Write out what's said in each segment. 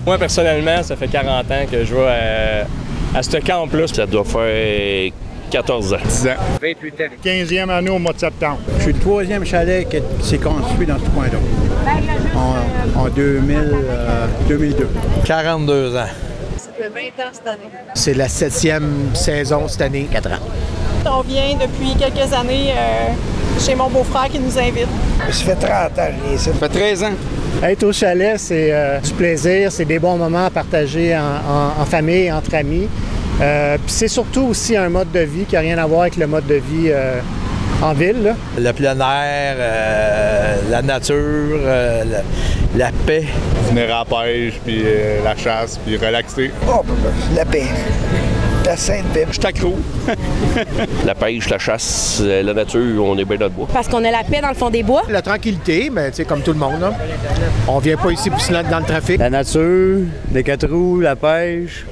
Moi, personnellement, ça fait 40 ans que je vais à ce camp-là. Ça doit faire 14 ans. 10 ans. 28 ans. 15e année au mois de septembre. Je suis le 3e chalet qui s'est construit dans ce coin-là. En 2002. 42 ans. Ça fait 20 ans cette année. C'est la 7e saison cette année, 4 ans. On vient depuis quelques années chez mon beau-frère qui nous invite. Ça fait 30 ans, je viens ici. Ça fait 13 ans. Être au chalet, c'est du plaisir, c'est des bons moments à partager en famille, entre amis. Puis c'est surtout aussi un mode de vie qui n'a rien à voir avec le mode de vie en ville. Là. Le plein air, la nature, la paix. Venir à la pêche, puis la chasse, puis relaxer. Oh, la paix. La sainte paix. Je t'accro. La pêche, la chasse, la nature, on est bien dans le bois. Parce qu'on a la paix dans le fond des bois. La tranquillité, mais tu sais, comme tout le monde. Là. On vient pas ici pour se mettre dans le trafic. La nature, les 4 roues, la pêche.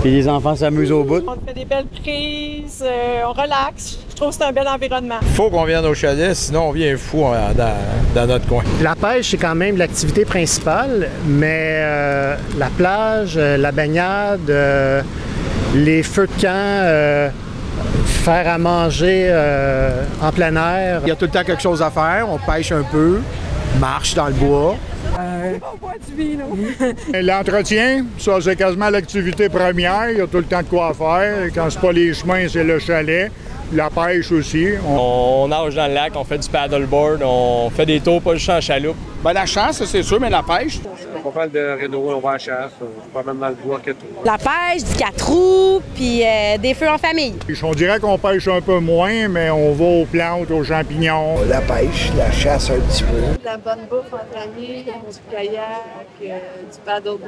Puis les enfants s'amusent au bout. On fait des belles prises, on relaxe. Je trouve que c'est un bel environnement. Faut qu'on vienne au chalet, sinon on vient fou dans notre coin. La pêche, c'est quand même l'activité principale, mais la plage, la baignade, les feux de camp, faire à manger en plein air. Il y a tout le temps quelque chose à faire. On pêche un peu, marche dans le bois. On boit du vin, L'entretien, ça c'est quasiment l'activité première. Il y a tout le temps de quoi faire. Quand c'est pas les chemins, c'est le chalet. La pêche aussi. On nage dans le lac, on fait du paddleboard, on fait des tours pas juste en chaloupe. Ben, la chasse, c'est sûr, mais la pêche. On parle de Renault, on va à la chasse. Pas même dans le bois que tout. La pêche, du 4 roues, puis des feux en famille. On dirait qu'on pêche un peu moins, mais on va aux plantes, aux champignons. La pêche, la chasse un petit peu. La bonne bouffe entre amis, du kayak, du paddleboard,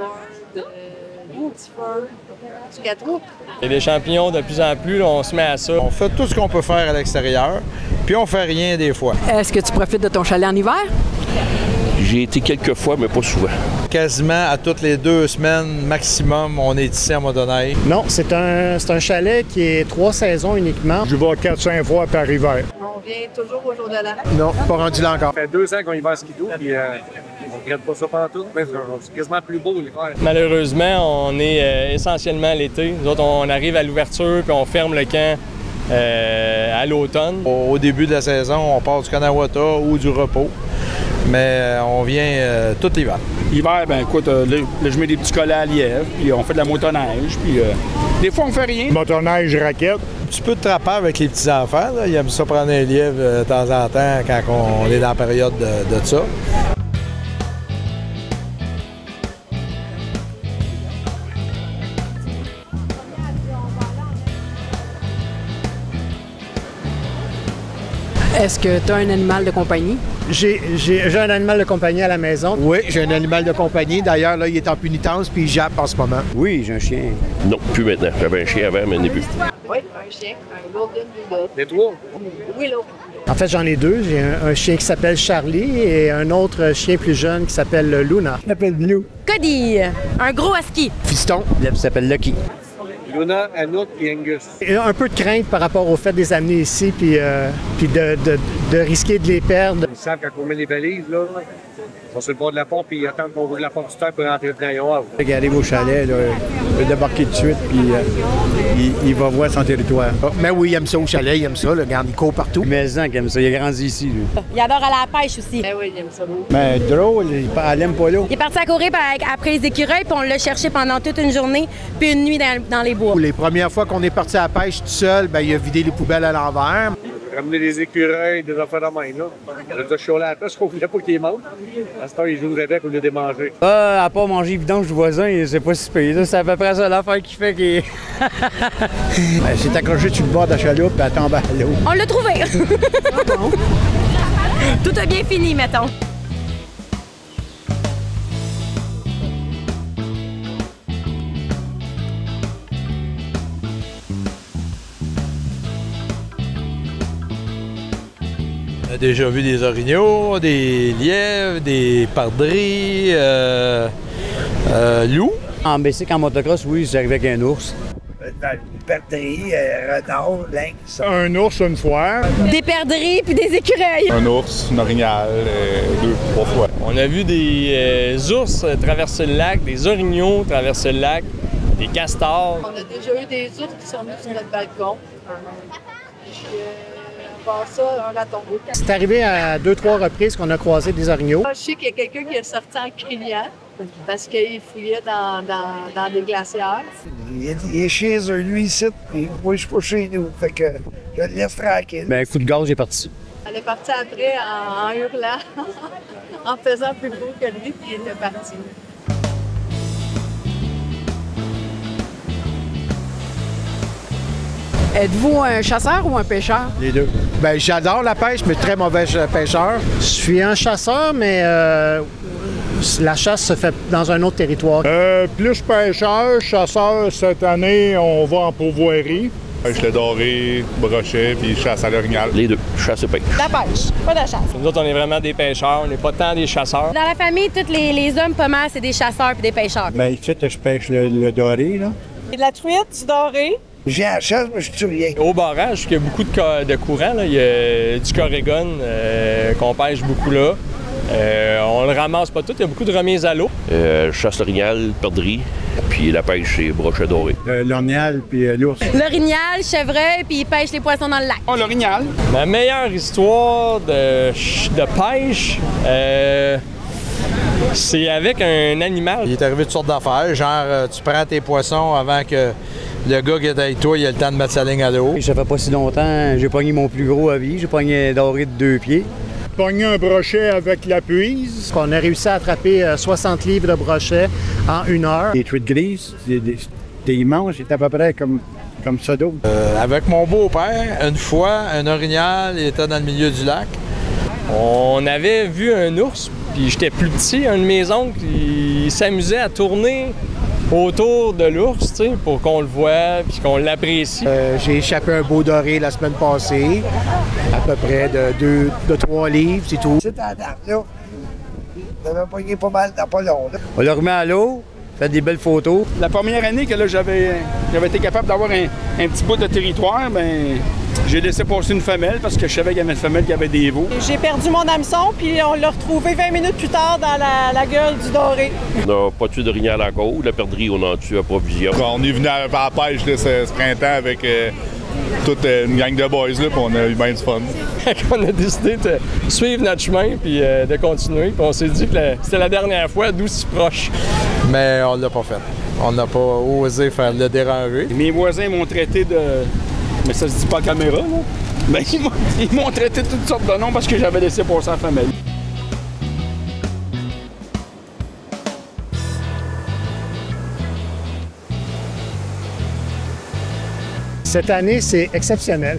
du petit feu, du 4 roues. Il y a des champignons de plus en plus, là, on se met à ça. On fait tout ce qu'on peut faire à l'extérieur, puis on fait rien des fois. Est-ce que tu profites de ton chalet en hiver? J'ai été quelques fois, mais pas souvent. Quasiment à toutes les 2 semaines maximum, on est ici à Montdonaille. Non, c'est un chalet qui est 3 saisons uniquement. Je vais 4-5 fois par hiver. On vient toujours au jour de l'an. Non, pas rendu là encore. Ça fait 2 ans qu'on y va à skidoo, puis on ne regrette pas ça pantoute, mais c'est quasiment plus beau l'hiver. Malheureusement, on est essentiellement l'été. Nous autres, on arrive à l'ouverture puis on ferme le camp à l'automne. Au début de la saison, on part du Kanawata ou du repos, mais on vient tout l'hiver. L'hiver, ben écoute, là, je mets des petits collets à lièvre, puis on fait de la motoneige, puis des fois on fait rien. Motoneige, raquette. Un petit peu de trapage avec les petits-enfants, là. Ils aiment ça prendre un lièvre de temps en temps quand on est dans la période de ça. Est-ce que tu as un animal de compagnie? J'ai un animal de compagnie à la maison. Oui, j'ai un animal de compagnie. D'ailleurs, là, il est en punitence puis il jappe en ce moment. Oui, j'ai un chien. Non, plus maintenant. J'avais un chien avant, mais il n'est plus. Oui, un chien, un golden doodle. Les trois? Willow. En fait, j'en ai 2. J'ai un chien qui s'appelle Charlie et un autre chien plus jeune qui s'appelle Luna. Il s'appelle Blue. Cody, un gros husky. Fiston. Il s'appelle Lucky. Luna, Anouk et Angus. Et un peu de crainte par rapport au fait de les amener ici puis de risquer de les perdre. Ils savent quand on met les valises, là, ils sont sur le bord de la pompe et ils attendent qu'on ouvre la porte du terre pour rentrer dedans. Il arrive au chalet, là, il va débarquer tout de suite, puis il va voir son territoire. Oh, mais oui, il aime ça au chalet, il aime ça. Là, regarde, il court partout. Mais Zan qui aime ça, il a grandi ici, lui. Il adore aller à la pêche aussi. Ben oui, il aime ça beaucoup. Mais drôle, elle aime pas l'eau. Il est parti à courir après les écureuils, puis on l'a cherché pendant toute une journée, puis une nuit dans les bois. Les premières fois qu'on est parti à la pêche tout seul, ben, il a vidé les poubelles à l'envers. Ramener des écureuils, des affaires de main, là. On a chiolé à la place qu'on voulait pas qu'ils mangent. À ce temps, ils jouent avec au lieu de les manger. À part manger vidange du voisin, c'est pas si pire. C'est à peu près ça l'affaire qui fait qu'il... Elle s'est accrochée sur le bord de la chaloupe et elle tombe à l'eau. On l'a trouvé! Tout a bien fini, mettons. On a déjà vu des orignaux, des lièvres, des perdrix, loups. En bicycle, en motocross, oui, j'arrivais avec un ours. perdrix, renard, lynx. Un ours une fois. Des perdrix puis des écureuils. Un ours, une orignale, 2, 3 fois. On a vu des ours traverser le lac, des orignaux traverser le lac, des castors. On a déjà eu des ours qui sont venus sur notre balcon. Puis, à part ça, un raton. C'est arrivé à 2-3 reprises qu'on a croisé des orignaux. Je sais qu'il y a quelqu'un qui est sorti en criant parce qu'il fouillait dans des glacières. Il est chez eux, lui, ici, puis moi, je suis pas chez nous. Fait que je le laisse tranquille. Ben, coup de gaz, j'ai parti. Elle est partie après en hurlant, en faisant plus beau que lui, puis il était parti. Êtes-vous un chasseur ou un pêcheur? Les deux. Ben, j'adore la pêche, mais très mauvais pêcheur. Je suis un chasseur, mais la chasse se fait dans un autre territoire. Plus pêcheur, chasseur, cette année, on va en pourvoirie. Pêche le doré, brochet, puis chasse à l'orignal. Les deux, chasse et pêche. La pêche, pas de chasse. Nous autres, on est vraiment des pêcheurs, on n'est pas tant des chasseurs. Dans la famille, tous les hommes, pas mal, c'est des chasseurs puis des pêcheurs. Ben, ici, je pêche le doré, là. Et de la truite, du doré. J'ai la chasse, mais je tue rien. Au barrage, il y a beaucoup de courant. Là. Il y a du corrigan qu'on pêche beaucoup là. On le ramasse pas tout, il y a beaucoup de remises à l'eau. Chasse l'orignal, perdrix, puis la pêche, c'est brochet doré. L'orignal, puis l'ours. L'orignal, chevreuil, puis ils pêchent les poissons dans le lac. Oh, l'orignal. Ma meilleure histoire de pêche, c'est avec un animal. Il est arrivé toutes sortes d'affaires, genre tu prends tes poissons avant que le gars qui est avec toi, il a le temps de mettre sa ligne à l'eau. Ça fait pas si longtemps, j'ai pogné mon plus gros à vie, j'ai pogné un doré de 2 pieds. Pogné un brochet avec la puise. On a réussi à attraper 60 livres de brochets en 1 heure. Des truites grises, des immenses, c'est à peu près comme ça d'eau. Avec mon beau-père, une fois, un orignal il était dans le milieu du lac. On avait vu un ours, puis j'étais plus petit, un de mes oncles, il s'amusait à tourner autour de l'ours, tu sais, pour qu'on le voit puis qu'on l'apprécie. J'ai échappé un beau doré la semaine passée, à peu près de 3 livres, c'est tout. C'est à date, là. On avait pogné pas mal dans pas long, là. On le remet à l'eau, fait des belles photos. La première année que là, j'avais été capable d'avoir un petit bout de territoire, ben j'ai laissé passer une femelle parce que je savais qu'il y avait une femelle qui avait des veaux. J'ai perdu mon hameçon, puis on l'a retrouvé 20 minutes plus tard dans la gueule du doré. On n'a pas tué d'orignal encore. La perdrix, on en tue à provision. On est venu à la pêche là, ce printemps avec toute une gang de boys, là, puis on a eu bien du fun. On a décidé de suivre notre chemin puis de continuer. Puis on s'est dit que c'était la dernière fois d'où si proche. Mais on l'a pas fait. On n'a pas osé faire le déranger. Mes voisins m'ont traité de... Mais ça se dit pas à caméra, là. Ben, ils m'ont traité de toutes sortes de noms parce que j'avais laissé passer la femelle. Cette année, c'est exceptionnel.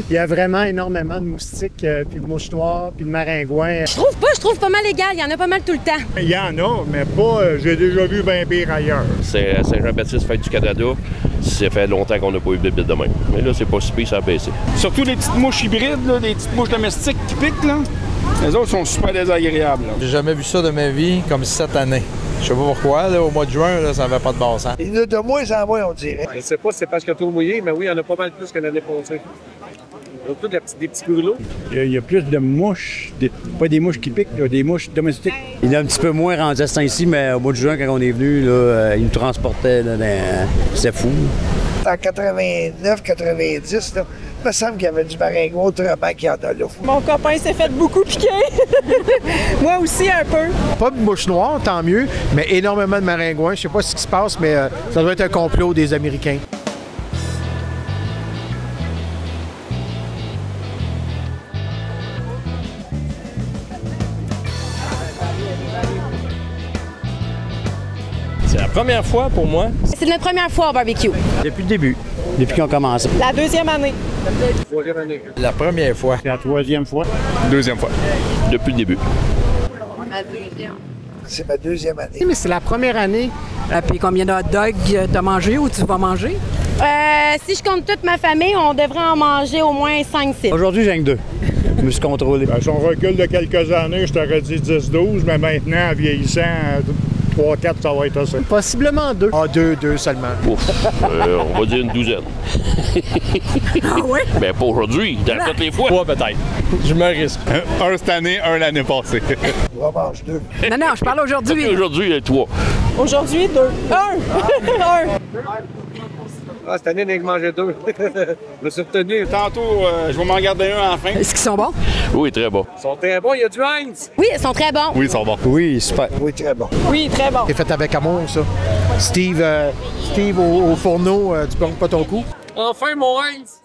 Il y a vraiment énormément de moustiques, puis de mouches noires, puis de maringouins. Je trouve pas mal égal. Il y en a pas mal tout le temps. Il y en a, mais pas, j'ai déjà vu bien pire ailleurs. C'est à Saint-Jean-Baptiste, fête du Canada. Ça fait longtemps qu'on n'a pas eu de bébé de même. Mais là, c'est pas si pire, ça a baissé. Surtout les petites mouches hybrides, là, les petites mouches domestiques qui piquent, là. Les autres sont super désagréables. J'ai jamais vu ça de ma vie comme cette année. Je sais pas pourquoi, là, au mois de juin, là, ça n'avait pas de bon sens. Il y en a de moins en moins, on dirait. Je ne sais pas si c'est parce qu'il y a trop mouillé, mais oui, il y en a pas mal plus que l'année passée. Surtout des petits brûlots. Il y a plus de mouches, pas des mouches qui piquent, là, des mouches domestiques. Il est un petit peu moins rendu à ce temps-ci, mais au mois de juin, quand on est venu, là, il nous transportait. C'était fou. En 89, 90, là, il me semble qu'il y avait du maringouin autrement qu'il y en a là. Mon copain s'est fait beaucoup piquer. Moi aussi, un peu. Pas de mouches noires, tant mieux, mais énormément de maringouins. Je sais pas ce qui se passe, mais ça doit être un complot des Américains. C'est la première fois pour moi. C'est notre première fois au barbecue. Depuis le début, depuis qu'on a commencé. La deuxième année. Troisième année. La première fois. C'est la 3e fois. Deuxième fois. Depuis le début. Ma deuxième. C'est ma 2e année. Mais c'est la première année. Puis combien de hot dogs t'as mangé ou tu vas manger? Si je compte toute ma famille, on devrait en manger au moins 5-6. Aujourd'hui, j'ai que 2. Je me suis contrôlé. Si on recule de quelques années, je t'aurais dit 10-12, mais maintenant, en vieillissant, 3-4, ça va être assez. Possiblement 2. Ah, 2 seulement. Ouf, on va dire une douzaine. Ah oui? Mais pas aujourd'hui, dans toutes les fois. 3 peut-être. Je me risque. Un cette année, un l'année passée. On mange 2. Non, non, je parle aujourd'hui. Aujourd'hui, il y a 3. Aujourd'hui, 2. 1. Ah, cette année, on a mangé 2. Je me suis retenu. Tantôt, je vais m'en garder un à la fin. Est-ce qu'ils sont bons? Oui, très bon. Ils sont très bons, il y a du Heinz. Oui, ils sont très bons. Oui, ils sont bons. Oui, super. Oui, très bon. Oui, très bon. C'est fait avec amour, ça. Steve au fourneau, tu plantes pas ton coup? Enfin, mon Heinz.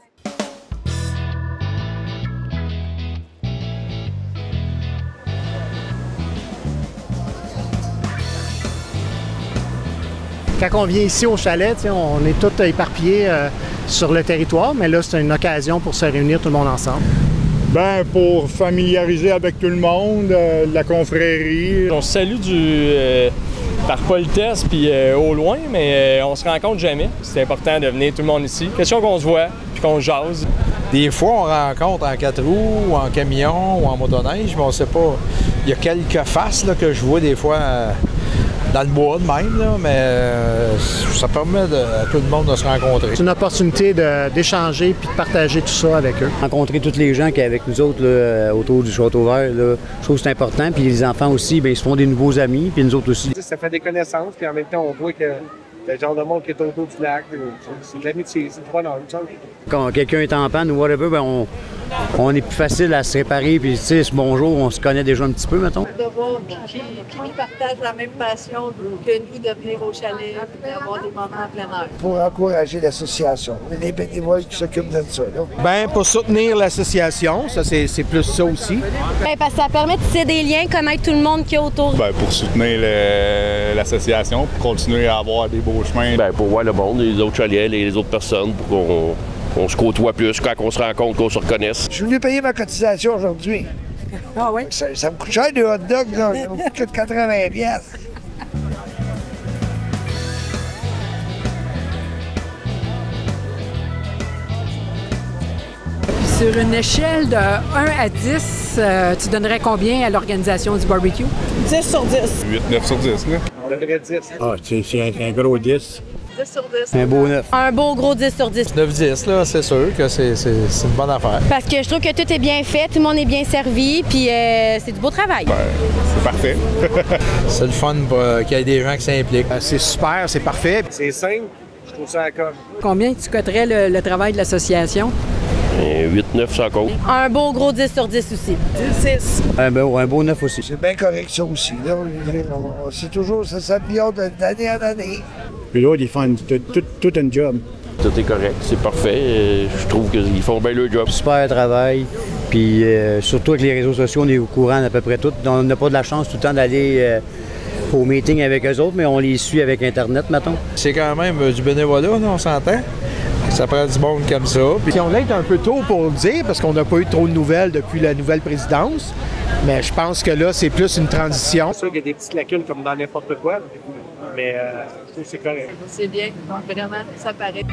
Quand on vient ici au chalet, on est tous éparpillés sur le territoire, mais là, c'est une occasion pour se réunir tout le monde ensemble. Ben, pour familiariser avec tout le monde, la confrérie. On se salue par politesse puis au loin, mais on se rencontre jamais. C'est important de venir tout le monde ici. Question qu'on se voit puis qu'on jase. Des fois, on rencontre en 4 roues, ou en camion, ou en motoneige, mais on sait pas. Il y a quelques faces là, que je vois des fois dans le bois de même, là, mais ça permet à tout le monde de se rencontrer. C'est une opportunité d'échanger puis de partager tout ça avec eux. Rencontrer tous les gens qui sont avec nous autres là, autour du Château Vert, là, je trouve que c'est important. Puis les enfants aussi, bien, ils se font des nouveaux amis, puis nous autres aussi. Ça fait des connaissances, puis en même temps, on voit que le genre de monde qui est autour du lac, c'est de l'amitié, c'est du bonheur, ça. Quand quelqu'un est en panne ou whatever, bien, on est plus facile à se réparer. Puis, tu sais, ce bonjour, on se connaît déjà un petit peu, mettons. De voir qui partage la même passion que nous de venir au chalet et d'avoir des moments en plein air. Pour encourager l'association, les bénévoles qui s'occupent de ça. Là. Ben, pour soutenir l'association, ça, c'est plus ça aussi. Ben, parce que ça permet de tisser des liens, connaître tout le monde qui est autour. Ben, pour soutenir l'association, pour continuer à avoir des beaux chemins. Ben, pour voir le monde, les autres chalets, les autres personnes, pour qu'on se côtoie plus, quand on se rencontre, qu'on se reconnaisse. Je suis venu payer ma cotisation aujourd'hui. Ah oui? Ça me coûte cher des hot dogs, là. Ça me coûte 80 piastres. Sur une échelle de 1 à 10, tu donnerais combien à l'organisation du barbecue? 10 sur 10. 8-9 sur 10, là. On devrait 10. Ah, c'est un gros 10. 10 sur 10. Un beau 9. Un beau gros 10 sur 10. 9-10, là, c'est sûr que c'est une bonne affaire. Parce que je trouve que tout est bien fait, tout le monde est bien servi, puis c'est du beau travail. Ben, c'est parfait. C'est le fun qu'il y ait des gens qui s'impliquent. C'est super, c'est parfait. C'est simple, je trouve ça à corde. Combien tu coterais le travail de l'association? 8-9 sans compte. Un beau gros 10 sur 10 aussi. 10. Un beau 9 aussi. C'est bien correct, ça aussi. Là. C'est toujours, ça s'améliore d'année en année. Puis l'autre, ils font tout un job. Tout est correct, c'est parfait. Je trouve qu'ils font bien leur job. Super travail. Puis surtout avec les réseaux sociaux, on est au courant d'à peu près tout. On n'a pas de la chance tout le temps d'aller au meeting avec eux autres, mais on les suit avec Internet, mettons. C'est quand même du bénévolat, là, on s'entend. Ça prend du monde comme ça. Puis on est un peu tôt pour le dire, parce qu'on n'a pas eu trop de nouvelles depuis la nouvelle présidence. Mais je pense que là, c'est plus une transition. C'est sûr qu'il y a des petites lacunes comme dans n'importe quoi, mais je trouve que c'est correct. C'est bien, vraiment, ça paraît.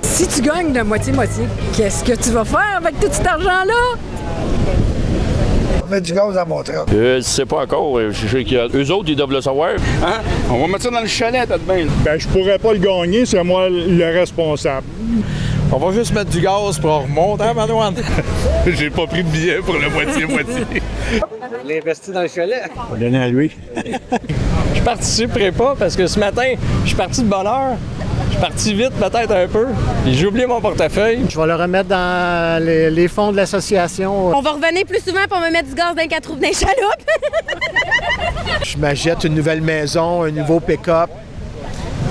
Si tu gagnes de moitié-moitié, qu'est-ce que tu vas faire avec tout cet argent-là? On met du gaz à mon truck. Je sais pas encore. Je sais qu'eux autres, ils doivent le savoir. Hein? On va mettre ça dans le chalet, t'as de bien. Ben, je pourrais pas le gagner, c'est moi le responsable. On va juste mettre du gaz pour remonter, hein, Manoine? J'ai pas pris de billet pour le moitié-moitié. L'investi dans le chalet. On va donner à lui. Je participerai pas parce que ce matin, je suis parti de bonne heure. Je suis parti vite peut-être un peu. Puis j'ai oublié mon portefeuille. Je vais le remettre dans les fonds de l'association. On va revenir plus souvent pour me mettre du gaz dans les 4 roues d'un chaloupe. Je m'achète une nouvelle maison, un nouveau pick-up.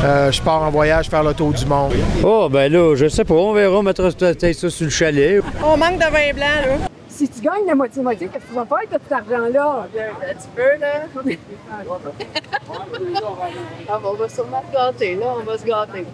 Je pars en voyage faire le tour du monde. Oh, ben là, je sais pas, on verra, on mettra peut-être ça sur le chalet. On manque de vin blanc, là. Si tu gagnes la moitié-moitié, qu'est-ce que tu vas faire avec tout cet argent-là? Un petit peu, là. On va sûrement se gâter, là. On va se gâter.